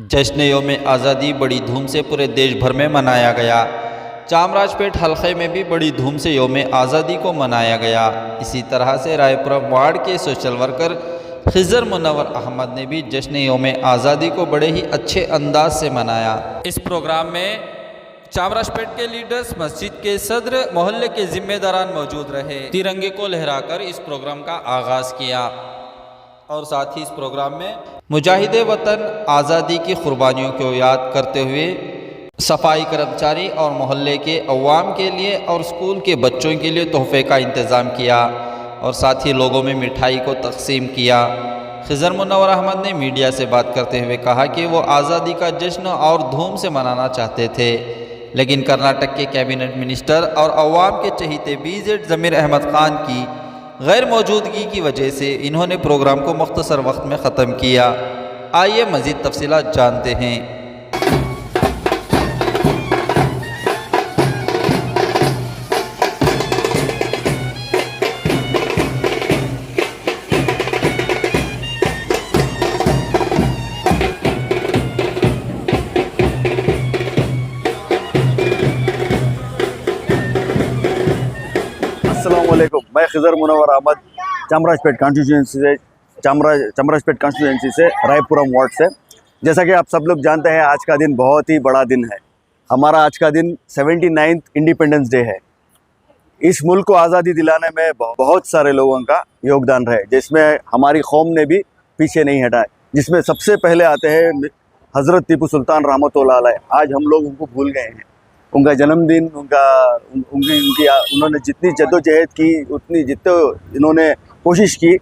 जश्न योम आज़ादी बड़ी धूम से पूरे देश भर में मनाया गया। चामराजपेट हलक़े में भी बड़ी धूम से योम आज़ादी को मनाया गया। इसी तरह से रायपुरम वार्ड के सोशल वर्कर खिज़र मुनव्वर अहमद ने भी जश्न योम आज़ादी को बड़े ही अच्छे अंदाज से मनाया। इस प्रोग्राम में चामराजपेट के लीडर्स, मस्जिद के सदर, मोहल्ले के जिम्मेदारान मौजूद रहे। तिरंगे को लहराकर इस प्रोग्राम का आगाज़ किया और साथ ही इस प्रोग्राम में मुजाहिदे वतन आज़ादी की कुर्बानियों को याद करते हुए सफाई कर्मचारी और मोहल्ले के अवाम के लिए और स्कूल के बच्चों के लिए तोहफे का इंतज़ाम किया और साथ ही लोगों में मिठाई को तकसीम किया। खिज़र मुनव्वर अहमद ने मीडिया से बात करते हुए कहा कि वो आज़ादी का जश्न और धूम से मनाना चाहते थे, लेकिन कर्नाटक के कैबिनेट मिनिस्टर और अवाम के चहीते BZ ज़मीर अहमद ख़ान की गैर मौजूदगी की वजह से इन्होंने प्रोग्राम को मुख्तसर वक्त में ख़त्म किया। आइए मज़ीद तफसीलात जानते हैं। अस्सलामुअलैकुम, मैं खिज़र मुनव्वर अहमद चामराजपेट कॉन्स्टिट्यूंसी से रायपुरम वार्ड से। जैसा कि आप सब लोग जानते हैं, आज का दिन बहुत ही बड़ा दिन है। हमारा आज का दिन 79th इंडिपेंडेंस डे है। इस मुल्क को आज़ादी दिलाने में बहुत सारे लोगों का योगदान रहे, जिसमें हमारी कौम ने भी पीछे नहीं हटाए। जिसमें सबसे पहले आते हैं हज़रत टीपू सुल्तान रहमतुल्लाह अलैह। आज हम लोग उनको भूल गए हैं। उनका जन्मदिन, उन्होंने जितनी जद्दोजहद की, उतनी जितने इन्होंने कोशिश की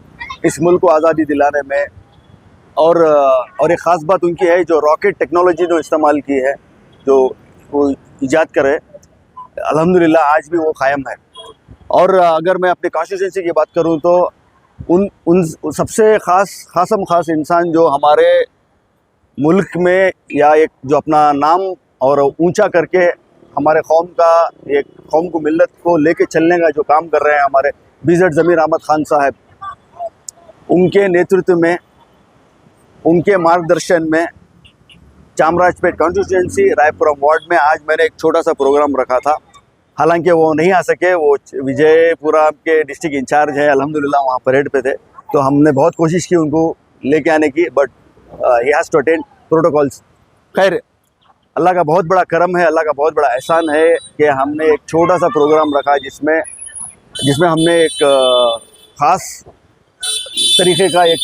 इस मुल्क को आज़ादी दिलाने में। और एक ख़ास बात उनकी है, जो रॉकेट टेक्नोलॉजी जो इस्तेमाल की है, जो वो ईजाद करे, अल्हम्दुलिल्लाह आज भी वो कायम है। और अगर मैं अपनी कॉन्स्टिट्यूंसी की बात करूँ तो उन सबसे ख़ास इंसान जो हमारे मुल्क में या एक जो अपना नाम और ऊंचा करके हमारे कौम को मिल्लत को लेके चलने का जो काम कर रहे हैं हमारे BZ ज़मीर अहमद ख़ान साहब, उनके नेतृत्व में, उनके मार्गदर्शन में चामराजपेट कॉन्स्टिट्यूंसी रायपुरम वार्ड में आज मैंने एक छोटा सा प्रोग्राम रखा था। हालांकि वो नहीं आ सके, वो विजयपुरा के डिस्ट्रिक्ट इंचार्ज है, अल्हम्दुलिल्लाह वहाँ परेड पे थे, तो हमने बहुत कोशिश की उनको लेके आने की, but he has to attend protocols. खैर, अल्लाह का बहुत बड़ा करम है, अल्लाह का बहुत बड़ा एहसान है कि हमने एक छोटा सा प्रोग्राम रखा जिसमें हमने एक ख़ास तरीक़े का एक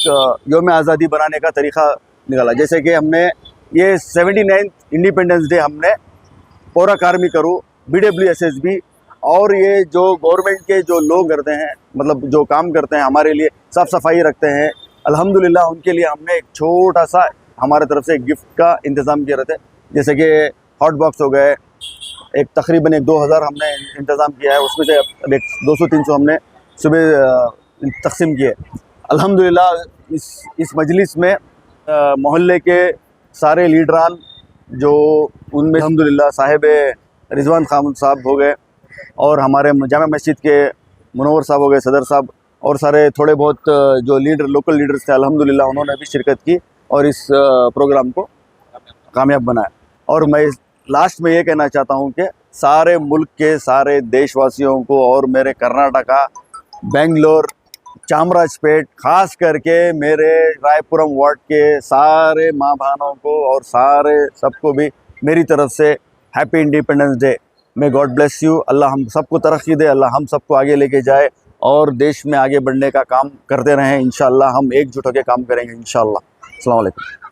योम आज़ादी बनाने का तरीक़ा निकाला। जैसे कि हमने ये 79th इंडिपेंडेंस डे हमने पौरा कार्मी करूँ, BWSSB और ये जो गवर्नमेंट के जो लोग करते हैं, मतलब जो काम करते हैं हमारे लिए, साफ़ सफाई रखते हैं, अल्हम्दुलिल्लाह उनके लिए हमने एक छोटा सा हमारे तरफ से एक गिफ्ट का इंतज़ाम किए रहते हैं। जैसे कि हॉट बॉक्स हो गए, एक तकरीबन 2000 हमने इंतज़ाम किया है, उसमें से अब 200-300 हमने सुबह तकसीम किए। अल्हम्दुलिल्लाह इस मजलिस में मोहल्ले के सारे लीडरान, जो उनमें अल्हम्दुलिल्लाह साहिब रिजवान खान साहब हो गए और हमारे जामा मस्जिद के मुनव्वर साहब हो गए, सदर साहब, और सारे थोड़े बहुत जो लोकल लीडर्स थे, अल्हम्दुलिल्लाह उन्होंने भी शिरकत की और इस प्रोग्राम को कामयाब बनाया। और मैं लास्ट में ये कहना चाहता हूँ कि सारे मुल्क के सारे देशवासियों को और मेरे कर्नाटका, बेंगलोर, चामराजपेट, ख़ास करके मेरे रायपुरम वार्ड के सारे माँ बहनों को और सारे सबको भी मेरी तरफ से happy independence day. May God bless you. Allah हम सबको तरक्की दे, अल्लाह हम सबको आगे लेके जाए और देश में आगे बढ़ने का काम करते रहें। इंशाअल्लाह हम एकजुट होकर काम करेंगे इंशाअल्लाह। अस्सलाम वालेकुम।